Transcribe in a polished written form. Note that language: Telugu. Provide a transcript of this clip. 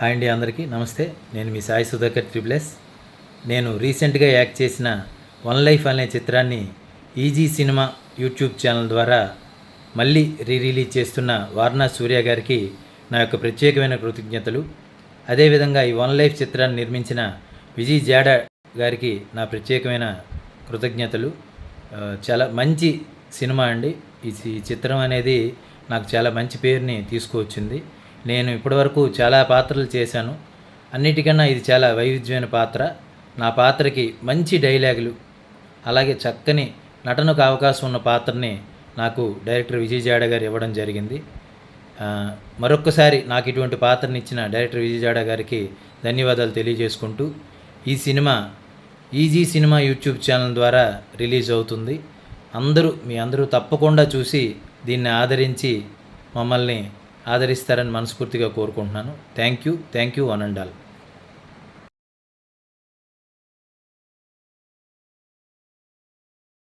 హాయ్ అండి, అందరికీ నమస్తే. నేను మీ సాయి సుధాకర్ త్రిప్లెస్. నేను రీసెంట్గా యాక్ట్ చేసిన వన్ లైఫ్ అనే చిత్రాన్ని ఈజీ సినిమా యూట్యూబ్ ఛానల్ ద్వారా మళ్ళీ రిలీజ్ చేస్తున్న వారణాసి సూర్య గారికి నా యొక్క ప్రత్యేకమైన కృతజ్ఞతలు. అదేవిధంగా ఈ వన్ లైఫ్ చిత్రాన్ని నిర్మించిన విజయ్ జాడా గారికి నా ప్రత్యేకమైన కృతజ్ఞతలు. చాలా మంచి సినిమా అండి. ఈ చిత్రం అనేది నాకు చాలా మంచి పేరుని తీసుకువచ్చింది. నేను ఇప్పటివరకు చాలా పాత్రలు చేశాను. అన్నిటికన్నా ఇది చాలా వైవిధ్యమైన పాత్ర. నా పాత్రకి మంచి డైలాగులు, అలాగే చక్కని నటనకు అవకాశం ఉన్న పాత్రని నాకు డైరెక్టర్ విజయ్ జాడా గారు ఇవ్వడం జరిగింది. మరొక్కసారి నాకు ఇటువంటి పాత్రని ఇచ్చిన డైరెక్టర్ విజయ్ జాడా గారికి ధన్యవాదాలు తెలియజేసుకుంటూ, ఈ cinema easy cinema YouTube channel ద్వారా రిలీజ్ అవుతుంది. మీ అందరూ తప్పకుండా చూసి దీన్ని ఆదరించి మమ్మల్ని ఆదరిస్తారని మనస్ఫూర్తిగా కోరుకుంటున్నాను. Thank you one and all.